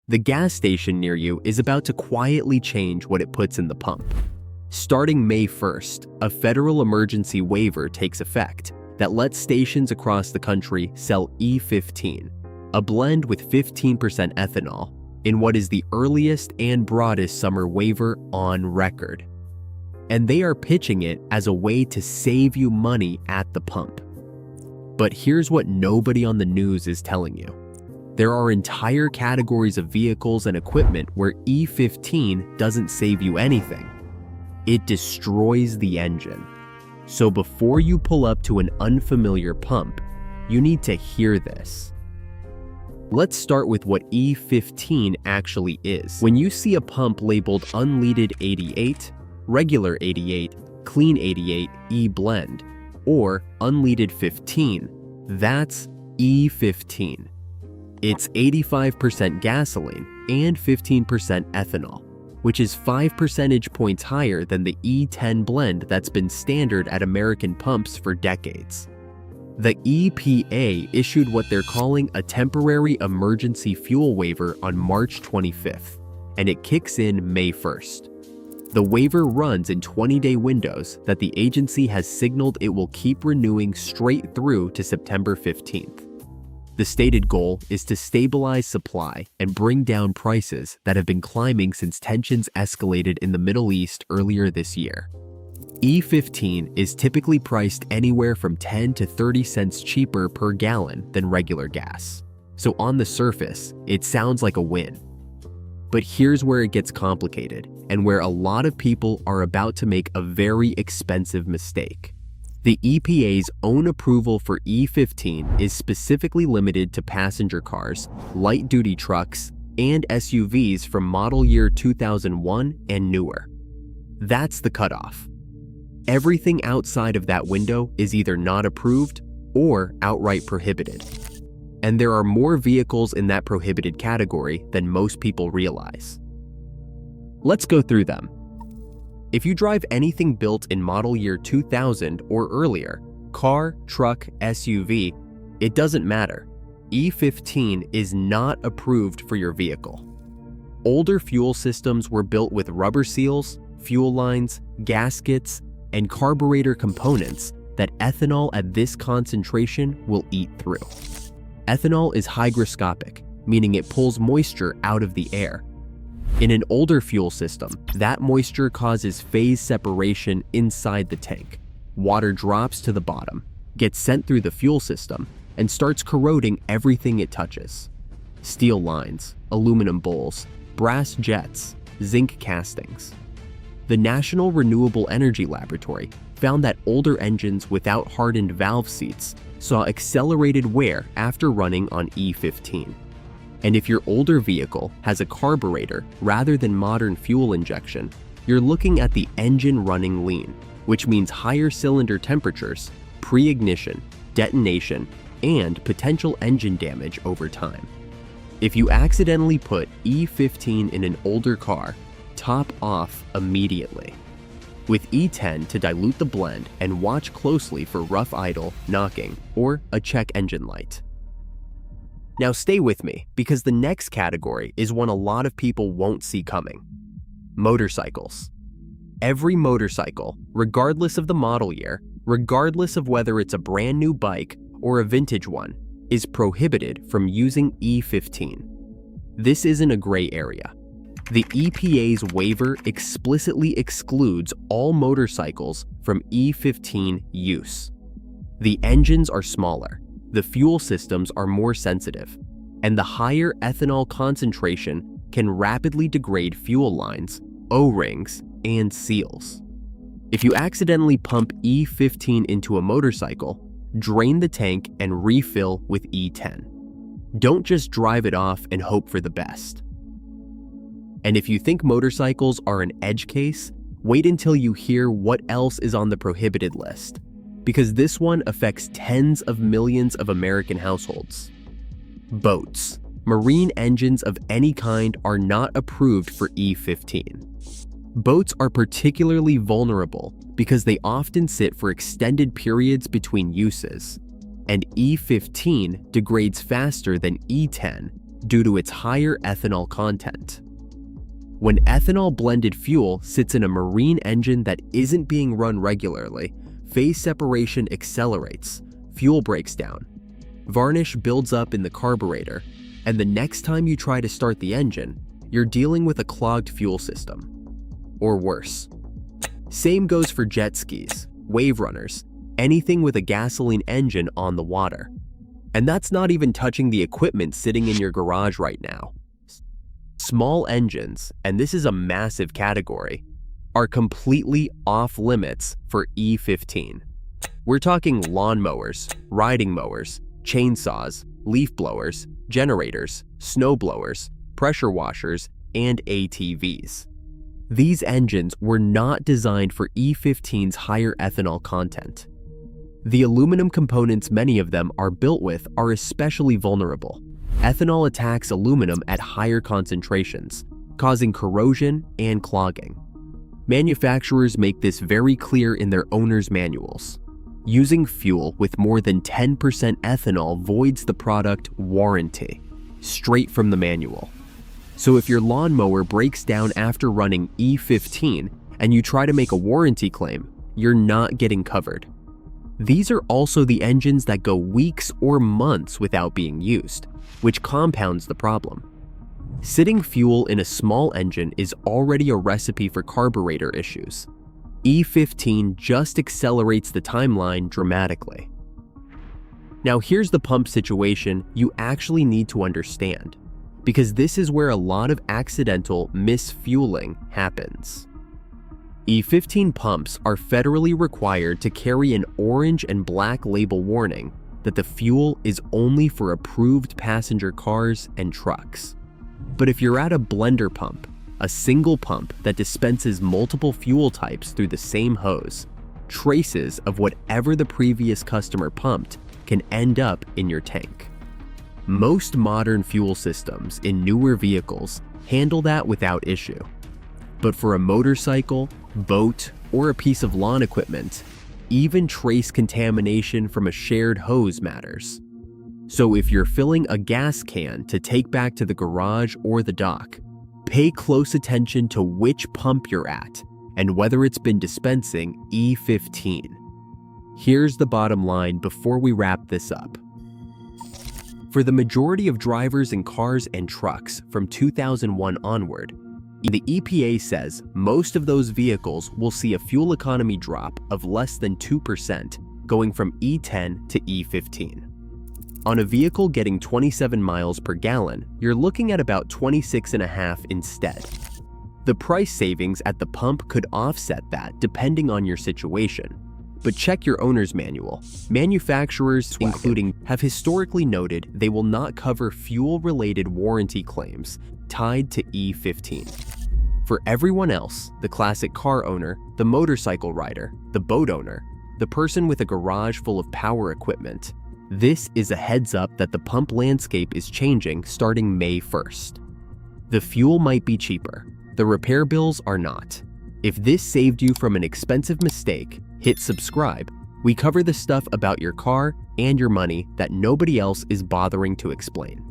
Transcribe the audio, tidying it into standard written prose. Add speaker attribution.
Speaker 1: The gas station near you is about to quietly change what it puts in the pump. Starting May 1st, a federal emergency waiver takes effect that lets stations across the country sell E15, a blend with 15% ethanol, in what is the earliest and broadest summer waiver on record. And they are pitching it as a way to save you money at the pump. But here's what nobody on the news is telling you. There are entire categories of vehicles and equipment where E15 doesn't save you anything. It destroys the engine. So before you pull up to an unfamiliar pump, you need to hear this. Let's start with what E15 actually is. When you see a pump labeled unleaded 88, regular 88, clean 88, E-blend, or unleaded 15, that's E15. It's 85% gasoline and 15% ethanol, which is 5 percentage points higher than the E10 blend that's been standard at American pumps for decades. The EPA issued what they're calling a temporary emergency fuel waiver on March 25th, and it kicks in May 1st. The waiver runs in 20-day windows that the agency has signaled it will keep renewing straight through to September 15th. The stated goal is to stabilize supply and bring down prices that have been climbing since tensions escalated in the Middle East earlier this year. E15 is typically priced anywhere from 10 to 30 cents cheaper per gallon than regular gas. So on the surface, it sounds like a win. But here's where it gets complicated and where a lot of people are about to make a very expensive mistake. The EPA's own approval for E15 is specifically limited to passenger cars, light-duty trucks, and SUVs from model year 2001 and newer. That's the cutoff. Everything outside of that window is either not approved or outright prohibited. And there are more vehicles in that prohibited category than most people realize. Let's go through them. If you drive anything built in model year 2000 or earlier, car, truck, SUV, it doesn't matter. E15 is not approved for your vehicle. Older fuel systems were built with rubber seals, fuel lines, gaskets, and carburetor components that ethanol at this concentration will eat through. Ethanol is hygroscopic, meaning it pulls moisture out of the air. In an older fuel system, that moisture causes phase separation inside the tank. Water drops to the bottom, gets sent through the fuel system, and starts corroding everything it touches. Steel lines, aluminum bowls, brass jets, zinc castings. The National Renewable Energy Laboratory found that older engines without hardened valve seats saw accelerated wear after running on E15. And if your older vehicle has a carburetor rather than modern fuel injection, you're looking at the engine running lean, which means higher cylinder temperatures, pre-ignition, detonation, and potential engine damage over time. If you accidentally put E15 in an older car, top off immediately. With E10 to dilute the blend and watch closely for rough idle, knocking, or a check engine light. Now stay with me, because the next category is one a lot of people won't see coming. Motorcycles. Every motorcycle, regardless of the model year, regardless of whether it's a brand new bike or a vintage one, is prohibited from using E15. This isn't a gray area. The EPA's waiver explicitly excludes all motorcycles from E15 use. The engines are smaller, the fuel systems are more sensitive, and the higher ethanol concentration can rapidly degrade fuel lines, O-rings, and seals. If you accidentally pump E15 into a motorcycle, drain the tank and refill with E10. Don't just drive it off and hope for the best. And if you think motorcycles are an edge case, wait until you hear what else is on the prohibited list, because this one affects tens of millions of American households. Boats. Marine engines of any kind are not approved for E15. Boats are particularly vulnerable because they often sit for extended periods between uses, and E15 degrades faster than E10 due to its higher ethanol content. When ethanol blended fuel sits in a marine engine that isn't being run regularly, phase separation accelerates, fuel breaks down, varnish builds up in the carburetor, and the next time you try to start the engine, you're dealing with a clogged fuel system. Or worse. Same goes for jet skis, wave runners, anything with a gasoline engine on the water. And that's not even touching the equipment sitting in your garage right now. Small engines, and this is a massive category, are completely off limits for E15. We're talking lawnmowers, riding mowers, chainsaws, leaf blowers, generators, snow blowers, pressure washers, and ATVs. These engines were not designed for E15's higher ethanol content. The aluminum components many of them are built with are especially vulnerable. Ethanol attacks aluminum at higher concentrations, causing corrosion and clogging. Manufacturers make this very clear in their owner's manuals. Using fuel with more than 10% ethanol voids the product warranty, straight from the manual. So if your lawnmower breaks down after running E15 and you try to make a warranty claim, you're not getting covered. These are also the engines that go weeks or months without being used, which compounds the problem. Sitting fuel in a small engine is already a recipe for carburetor issues. E15 just accelerates the timeline dramatically. Now here's the pump situation you actually need to understand, because this is where a lot of accidental misfueling happens. E15 pumps are federally required to carry an orange and black label warning that the fuel is only for approved passenger cars and trucks. But if you're at a blender pump, a single pump that dispenses multiple fuel types through the same hose, traces of whatever the previous customer pumped can end up in your tank. Most modern fuel systems in newer vehicles handle that without issue. But for a motorcycle, boat, or a piece of lawn equipment, even trace contamination from a shared hose matters. So if you're filling a gas can to take back to the garage or the dock, pay close attention to which pump you're at and whether it's been dispensing E15. Here's the bottom line before we wrap this up. For the majority of drivers in cars and trucks from 2001 onward, the EPA says most of those vehicles will see a fuel economy drop of less than 2% going from E10 to E15. On a vehicle getting 27 miles per gallon, you're looking at about 26.5 instead. The price savings at the pump could offset that depending on your situation. But check your owner's manual. Manufacturers, including, have historically noted they will not cover fuel-related warranty claims tied to E15. For everyone else, the classic car owner, the motorcycle rider, the boat owner, the person with a garage full of power equipment, this is a heads up that the pump landscape is changing starting May 1st. The fuel might be cheaper. The repair bills are not. If this saved you from an expensive mistake, hit subscribe. We cover the stuff about your car and your money that nobody else is bothering to explain.